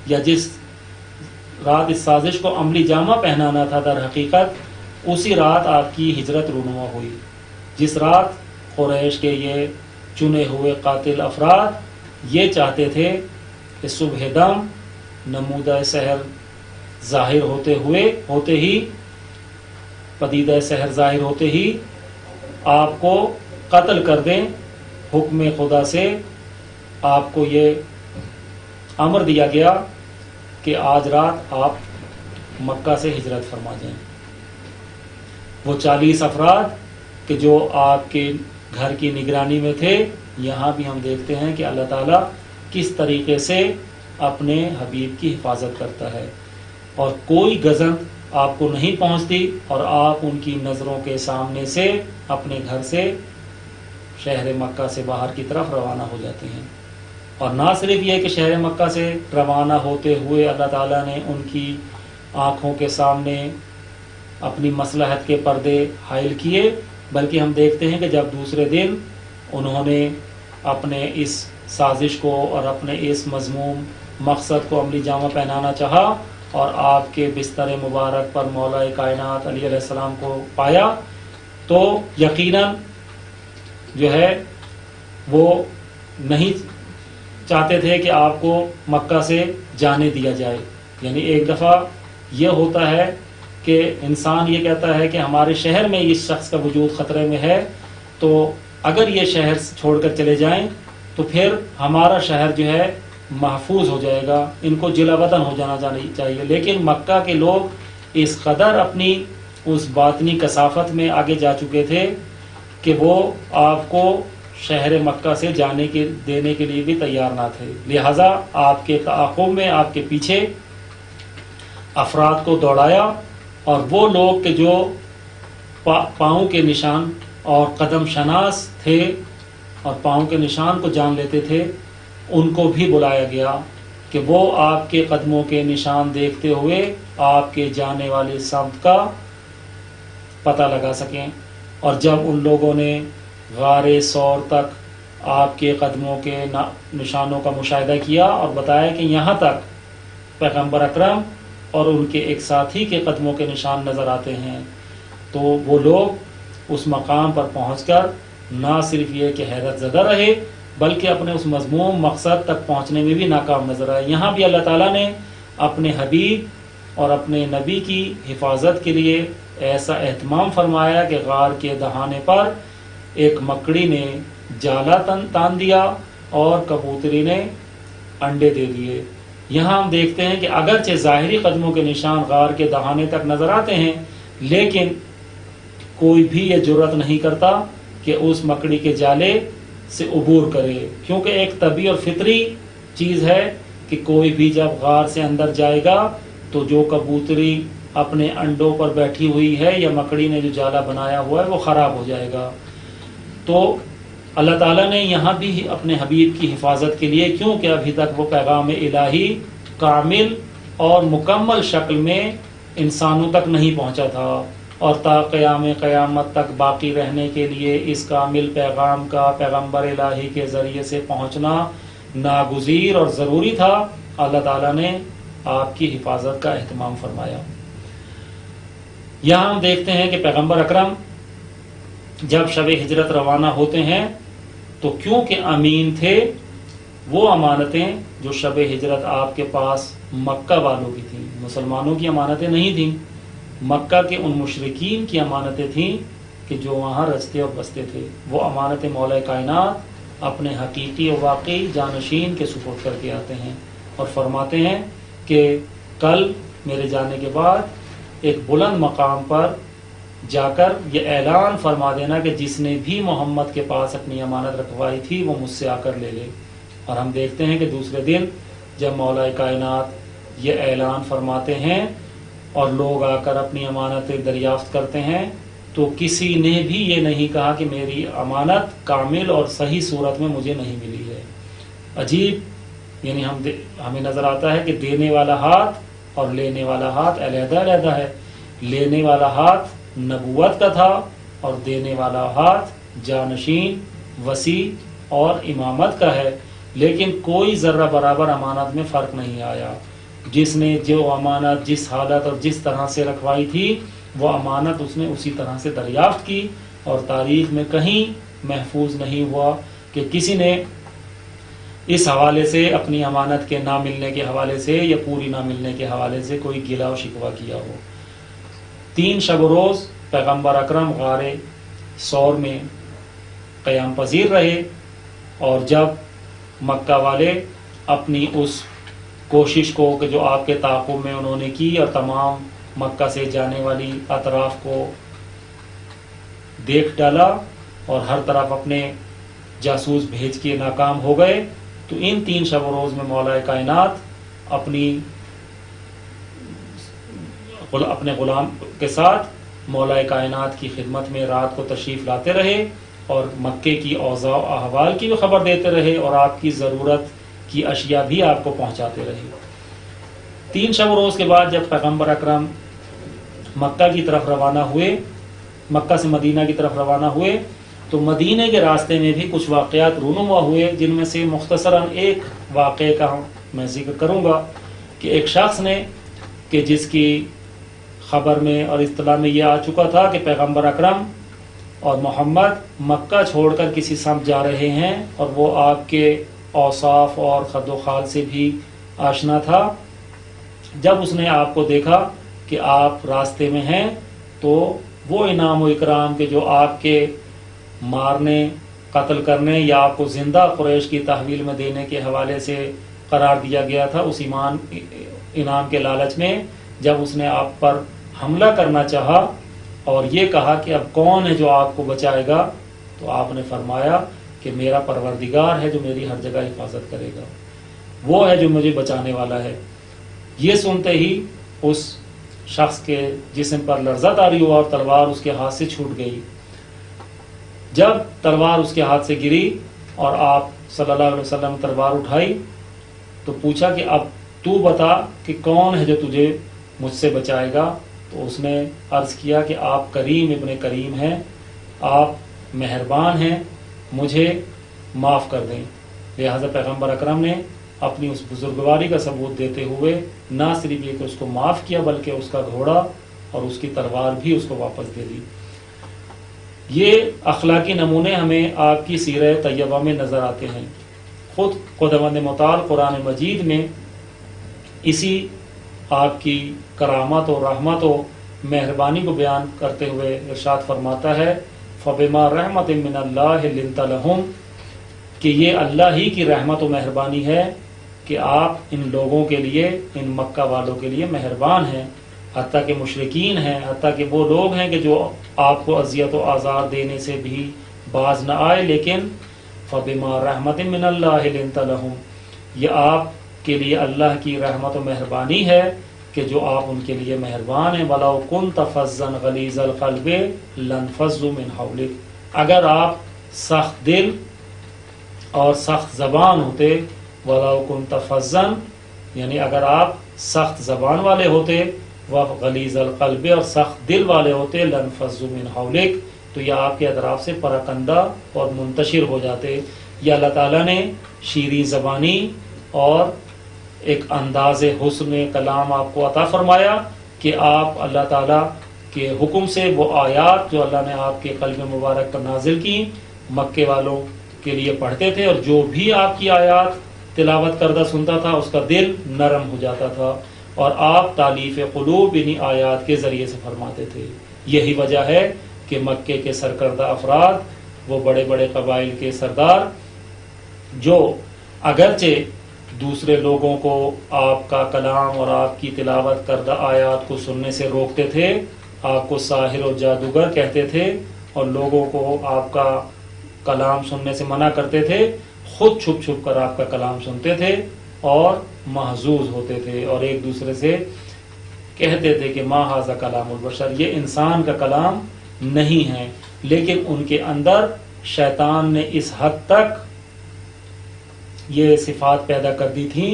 یا جس رات اس سازش کو عملی جامہ پہنانا تھا در حقیقت اسی رات آپ کی ہجرت رونما ہوئی، جس رات قریش کے یہ چنے ہوئے قاتل افراد یہ چاہتے تھے کہ صبح دم نمودہ سحر ظاہر ہوتے ہی پدیدہ سحر ظاہر ہوتے ہی آپ کو قتل کر دیں۔ حکم خدا سے آپ کو یہ امر دیا گیا کہ آج رات آپ مکہ سے ہجرت فرما جائیں۔ وہ 40 افراد کہ جو آپ کے گھر کی نگرانی میں تھے، یہاں بھی ہم دیکھتے ہیں کہ اللہ تعالیٰ کس طریقے سے اپنے حبیب کی حفاظت کرتا ہے، اور کوئی گزند آپ کو نہیں پہنچتی اور آپ ان کی نظروں کے سامنے سے اپنے گھر سے شہر مکہ سے باہر کی طرف روانہ ہو جاتے ہیں۔ اور نہ صرف یہ کہ شہر مکہ سے روانہ ہوتے ہوئے اللہ تعالیٰ نے ان کی آنکھوں کے سامنے اپنی مصلحت کے پردے حائل کیے، بلکہ ہم دیکھتے ہیں کہ جب دوسرے دن انہوں نے اپنے اس سازش کو اور اپنے اس مذموم مقصد کو عملی جامہ پہنانا چاہا اور آپ کے بستر مبارک پر مولا کائنات علی علیہ السلام کو پایا، تو یقیناً جو ہے وہ نہیں چاہتے تھے کہ آپ کو مکہ سے جانے دیا جائے۔ یعنی ایک دفعہ یہ ہوتا ہے کہ انسان یہ کہتا ہے کہ ہمارے شہر میں اس شخص کا وجود خطرے میں ہے، تو اگر یہ شہر چھوڑ کر چلے جائیں تو پھر ہمارا شہر جو ہے محفوظ ہو جائے گا، ان کو جلا وطن ہو جانا چاہیے۔ لیکن مکہ کے لوگ اس قدر اپنی اس باطنی کثافت میں آگے جا چکے تھے کہ وہ آپ کو شہر مکہ سے جانے کے دینے کے لیے بھی تیار نہ تھے، لہٰذا آپ کے تعاقب میں آپ کے پیچھے افراد کو دوڑایا، اور وہ لوگ کہ جو پاؤں کے نشان اور قدم شناس تھے اور پاؤں کے نشان کو جان لیتے تھے، ان کو بھی بلایا گیا کہ وہ آپ کے قدموں کے نشان دیکھتے ہوئے آپ کے جانے والے سمت کا پتہ لگا سکیں۔ اور جب ان لوگوں نے غار ثور تک آپ کے قدموں کے نشانوں کا مشاہدہ کیا اور بتایا کہ یہاں تک پیغمبر اکرم اور ان کے ایک ساتھی کے قدموں کے نشان نظر آتے ہیں، تو وہ لوگ اس مقام پر پہنچ کر نہ صرف یہ کہ حیرت زدہ رہے بلکہ اپنے اس مذموم مقصد تک پہنچنے میں بھی ناکام نظر آئے۔ یہاں بھی اللہ تعالیٰ نے اپنے حبیب اور اپنے نبی کی حفاظت کے لیے ایسا اہتمام فرمایا کہ غار کے دہانے پر ایک مکڑی نے جالا تان دیا اور کبوتری نے انڈے دے دیے۔ یہاں ہم دیکھتے ہیں کہ اگرچہ ظاہری قدموں کے نشان غار کے دہانے تک نظر آتے ہیں، لیکن کوئی بھی یہ جرأت نہیں کرتا کہ اس مکڑی کے جالے سے عبور کرے، کیونکہ ایک طبعی اور فطری چیز ہے کہ کوئی بھی جب غار سے اندر جائے گا تو جو کبوتری اپنے انڈوں پر بیٹھی ہوئی ہے یا مکڑی نے جو جالا بنایا ہوا ہے وہ خراب ہو جائے گا۔ تو اللہ تعالیٰ نے یہاں بھی اپنے حبیب کی حفاظت کے لیے، کیونکہ ابھی تک وہ پیغام الہی کامل اور مکمل شکل میں انسانوں تک نہیں پہنچا تھا، اور تا قیام قیامت تک باقی رہنے کے لیے اس کامل پیغام کا پیغمبر الہی کے ذریعے سے پہنچنا ناگزیر اور ضروری تھا۔ اللہ تعالیٰ نے آپ کی حفاظت کا اہتمام فرمایا۔ یہاں ہم دیکھتے ہیں کہ پیغمبر اکرم جب شب ہجرت روانہ ہوتے ہیں تو کیونکہ امین تھے، وہ امانتیں جو شب ہجرت آپ کے پاس مکہ والوں کی تھیں، مسلمانوں کی امانتیں نہیں تھیں، مکہ کے ان مشرکین کی امانتیں تھیں کہ جو وہاں رچتے اور بستے تھے، وہ امانتیں مولا کائنات اپنے حقیقی و واقعی جانشین کے سپرد کر کے آتے ہیں اور فرماتے ہیں کہ کل میرے جانے کے بعد ایک بلند مقام پر جا کر یہ اعلان فرما دینا کہ جس نے بھی محمد کے پاس اپنی امانت رکھوائی تھی وہ مجھ سے آ کر لے لے۔ اور ہم دیکھتے ہیں کہ دوسرے دن جب مولا کائنات یہ اعلان فرماتے ہیں اور لوگ آ کر اپنی امانتیں دریافت کرتے ہیں تو کسی نے بھی یہ نہیں کہا کہ میری امانت کامل اور صحیح صورت میں مجھے نہیں ملی ہے۔ عجیب، یعنی ہمیں نظر آتا ہے کہ دینے والا ہاتھ اور لینے والا ہاتھ علیحدہ علیحدہ ہے۔ لینے والا ہاتھ نبوت کا تھا اور دینے والا ہاتھ جانشین، وسیع اور امامت کا ہے، لیکن کوئی ذرہ برابر امانت میں فرق نہیں آیا. جس نے جو امانت جس حالت اور جس طرح سے رکھوائی تھی وہ امانت اس نے اسی طرح سے دریافت کی، اور تاریخ میں کہیں محفوظ نہیں ہوا کہ کسی نے اس حوالے سے اپنی امانت کے نہ ملنے کے حوالے سے یا پوری نہ ملنے کے حوالے سے کوئی گلہ و شکوہ کیا ہو. 3 شب و روز پیغمبر اکرم غار ثور میں قیام پذیر رہے، اور جب مکہ والے اپنی اس کوشش کو کہ جو آپ کے تعاقب میں انہوں نے کی اور تمام مکہ سے جانے والی اطراف کو دیکھ ڈالا اور ہر طرف اپنے جاسوس بھیج کے ناکام ہو گئے، تو ان 3 شب و روز میں مولا کائنات اپنے غلام کے ساتھ مولا کائنات کی خدمت میں رات کو تشریف لاتے رہے، اور مکے کی اوضاع و احوال کی بھی خبر دیتے رہے، اور آپ کی ضرورت کی اشیاء بھی آپ کو پہنچاتے رہے. 3 شب و روز کے بعد جب پیغمبر اکرم مکہ کی طرف روانہ ہوئے، مکہ سے مدینہ کی طرف روانہ ہوئے، تو مدینہ کے راستے میں بھی کچھ واقعات رونما ہوئے، جن میں سے مختصراً ایک واقعے کا میں ذکر کروں گا کہ ایک شخص نے کہ جس کی خبر میں اور اطلاع میں یہ آ چکا تھا کہ پیغمبر اکرم اور محمد مکہ چھوڑ کر کسی سمت جا رہے ہیں، اور وہ آپ کے اوصاف اور خد و خال سے بھی آشنا تھا. جب اس نے آپ کو دیکھا کہ آپ راستے میں ہیں، تو وہ انعام و اکرام کے جو آپ کے مارنے، قتل کرنے یا آپ کو زندہ قریش کی تحویل میں دینے کے حوالے سے قرار دیا گیا تھا، اس انعام کے لالچ میں جب اس نے آپ پر حملہ کرنا چاہا اور یہ کہا کہ اب کون ہے جو آپ کو بچائے گا، تو آپ نے فرمایا کہ میرا پروردگار ہے جو میری ہر جگہ حفاظت کرے گا، وہ ہے جو مجھے بچانے والا ہے. یہ سنتے ہی اس شخص کے جسم پر لرزہ طاری ہوا اور تلوار اس کے ہاتھ سے چھوٹ گئی. جب تلوار اس کے ہاتھ سے گری اور آپ صلی اللہ علیہ وسلم تلوار اٹھائی تو پوچھا کہ اب تو بتا کہ کون ہے جو تجھے مجھ سے بچائے گا. تو اس نے عرض کیا کہ آپ کریم ابن کریم ہیں، آپ مہربان ہیں، مجھے معاف کر دیں. لہذا پیغمبر اکرم نے اپنی اس بزرگواری کا ثبوت دیتے ہوئے نہ صرف یہ کہ اس کو معاف کیا بلکہ اس کا گھوڑا اور اس کی تلوار بھی اس کو واپس دے دی. یہ اخلاقی نمونے ہمیں آپ کی سیرہ طیبہ میں نظر آتے ہیں. خود خداوند متعال قرآن مجید میں اسی آپ کی کرامت و رحمت و مہربانی کو بیان کرتے ہوئے ارشاد فرماتا ہے فَبِمَا رَحْمَةٍ مِّنَ اللَّهِ لِنْتَ لَهُمْ، کہ یہ اللہ ہی کی رحمت و مہربانی ہے کہ آپ ان لوگوں کے لیے، ان مکہ والوں کے لیے مہربان ہیں، حتیٰ کہ مشرکین ہیں، حتیٰ کہ وہ لوگ ہیں کہ جو آپ کو اذیت و آزار دینے سے بھی باز نہ آئے، لیکن فَبِمَا رَحْمَةٍ مِّنَ اللَّهِ لِنْتَ لَهُمْ، یہ آپ کے لیے اللہ کی رحمت و مہربانی ہے کہ جو آپ ان کے لیے مہربان ہیں. وَلَوْ كُنْتَ فَظًّا غَلِيظَ الْقَلْبِ لَانفَضُّوا مِنْ حَوْلِكَ، اگر آپ سخت دل اور سخت زبان ہوتے، وَلَوْ كُنْتَ فَظًّا یعنی اگر آپ سخت زبان والے ہوتے، وَغَلِيظَ الْقَلْبِ اور سخت دل والے ہوتے، لَانفَضُّوا مِنْ حَوْلِكَ تو یہ آپ کے اطراف سے پراکندہ اور منتشر ہو جاتے. یا اللہ تعالیٰ نے شیریں زبانی اور ایک انداز حسن کلام آپ کو عطا فرمایا کہ آپ اللہ تعالیٰ کے حکم سے وہ آیات جو اللہ نے آپ کے قلب مبارک پر نازل کی مکے والوں کے لیے پڑھتے تھے، اور جو بھی آپ کی آیات تلاوت کردہ سنتا تھا اس کا دل نرم ہو جاتا تھا، اور آپ تالیف قلوب انہی آیات کے ذریعے سے فرماتے تھے. یہی وجہ ہے کہ مکے کے سرکردہ افراد، وہ بڑے بڑے قبائل کے سردار، جو اگرچہ دوسرے لوگوں کو آپ کا کلام اور آپ کی تلاوت کردہ آیات کو سننے سے روکتے تھے، آپ کو ساحر و جادوگر کہتے تھے اور لوگوں کو آپ کا کلام سننے سے منع کرتے تھے، خود چھپ چھپ کر آپ کا کلام سنتے تھے اور محظوظ ہوتے تھے، اور ایک دوسرے سے کہتے تھے کہ ما ھذا کلام البشر، یہ انسان کا کلام نہیں ہے. لیکن ان کے اندر شیطان نے اس حد تک یہ صفات پیدا کر دی تھی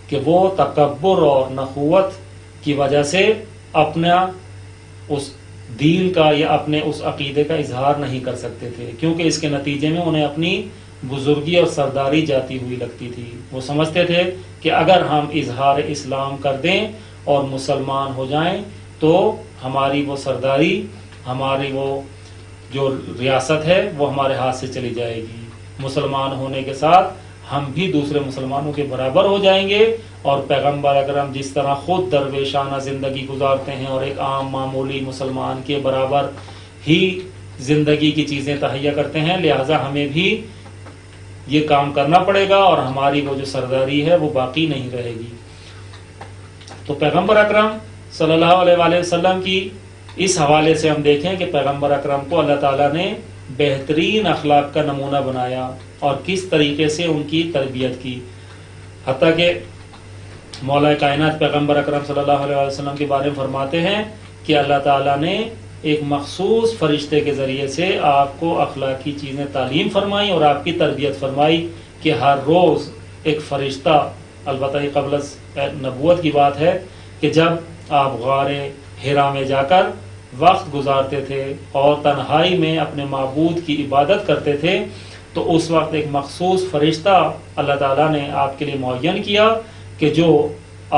کہ وہ تکبر اور نخوت کی وجہ سے اپنا اس دین کا یا اپنے اس عقیدے کا اظہار نہیں کر سکتے تھے، کیونکہ اس کے نتیجے میں انہیں اپنی بزرگی اور سرداری جاتی ہوئی لگتی تھی۔ وہ سمجھتے تھے کہ اگر ہم اظہار اسلام کر دیں اور مسلمان ہو جائیں تو ہماری وہ سرداری، ہماری وہ جو ریاست ہے وہ ہمارے ہاتھ سے چلی جائے گی۔ مسلمان ہونے کے ساتھ ہم بھی دوسرے مسلمانوں کے برابر ہو جائیں گے، اور پیغمبر اکرم جس طرح خود درویشانہ زندگی گزارتے ہیں اور ایک عام معمولی مسلمان کے برابر ہی زندگی کی چیزیں تہیا کرتے ہیں، لہٰذا ہمیں بھی یہ کام کرنا پڑے گا اور ہماری وہ جو سرداری ہے وہ باقی نہیں رہے گی۔ تو پیغمبر اکرم صلی اللہ علیہ وآلہ وسلم کی اس حوالے سے ہم دیکھیں کہ پیغمبر اکرم کو اللہ تعالیٰ نے بہترین اخلاق کا نمونہ بنایا اور کس طریقے سے ان کی تربیت کی، حتیٰ کہ مولا کائنات پیغمبر اکرم صلی اللہ علیہ وسلم کے بارے میں فرماتے ہیں کہ اللہ تعالیٰ نے ایک مخصوص فرشتے کے ذریعے سے آپ کو اخلاقی چیزیں تعلیم فرمائی اور آپ کی تربیت فرمائی کہ ہر روز ایک فرشتہ، البتہ یہ قبل از نبوت کی بات ہے، کہ جب آپ غار حرا میں جا کر وقت گزارتے تھے اور تنہائی میں اپنے معبود کی عبادت کرتے تھے تو اس وقت ایک مخصوص فرشتہ اللہ تعالیٰ نے آپ کے لیے معین کیا کہ جو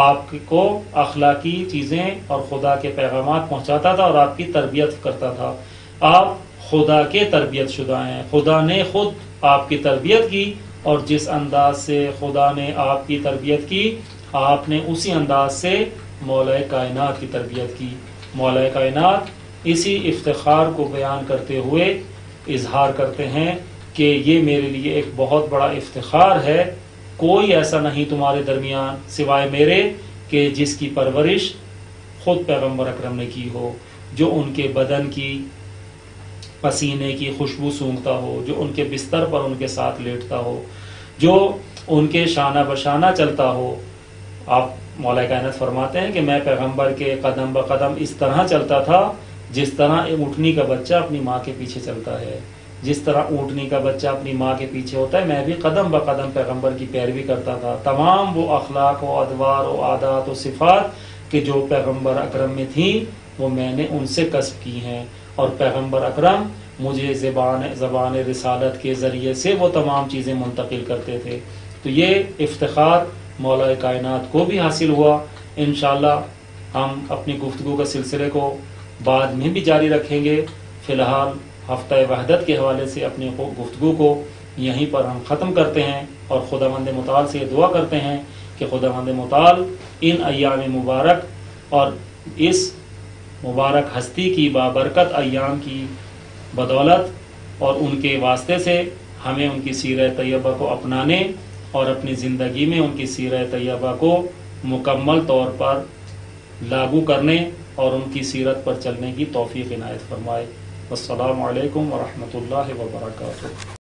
آپ کو اخلاقی چیزیں اور خدا کے پیغامات پہنچاتا تھا اور آپ کی تربیت کرتا تھا۔ آپ خدا کے تربیت شدہ ہیں، خدا نے خود آپ کی تربیت کی، اور جس انداز سے خدا نے آپ کی تربیت کی آپ نے اسی انداز سے مولا کائنات کی تربیت کی۔ مولا کائنات اسی افتخار کو بیان کرتے ہوئے اظہار کرتے ہیں کہ یہ میرے لیے ایک بہت بڑا افتخار ہے، کوئی ایسا نہیں تمہارے درمیان سوائے میرے کہ جس کی پرورش خود پیغمبر اکرم نے کی ہو، جو ان کے بدن کی پسینے کی خوشبو سونگھتا ہو، جو ان کے بستر پر ان کے ساتھ لیٹتا ہو، جو ان کے شانہ بشانہ چلتا ہو۔ آپ مولا کائنات فرماتے ہیں کہ میں پیغمبر کے قدم بقدم اس طرح چلتا تھا جس طرح ایک اونٹنی کا بچہ اپنی ماں کے پیچھے چلتا ہے، جس طرح اونٹنی کا بچہ اپنی ماں کے پیچھے ہوتا ہے، میں بھی قدم بقدم پیغمبر کی پیروی کرتا تھا۔ تمام وہ اخلاق و ادوار و عادات و صفات کہ جو پیغمبر اکرم میں تھیں وہ میں نے ان سے کسب کی ہیں، اور پیغمبر اکرم مجھے زبان رسالت کے ذریعے سے وہ تمام چیزیں منتقل کرتے تھے۔ تو یہ افتخار مولا کائنات کو بھی حاصل ہوا۔ انشاءاللہ ہم اپنی گفتگو کا سلسلے کو بعد میں بھی جاری رکھیں گے۔ فی الحال ہفتہ وحدت کے حوالے سے اپنی گفتگو کو یہیں پر ہم ختم کرتے ہیں، اور خداوند متعال سے یہ دعا کرتے ہیں کہ خداوند متعال ان ایام مبارک اور اس مبارک ہستی کی بابرکت ایام کی بدولت اور ان کے واسطے سے ہمیں ان کی سیرہ طیبہ کو اپنانے اور اپنی زندگی میں ان کی سیرہ طیبہ کو مکمل طور پر لاگو کرنے اور ان کی سیرت پر چلنے کی توفیق عنایت فرمائے۔ السلام علیکم ورحمۃ اللہ وبرکاتہ۔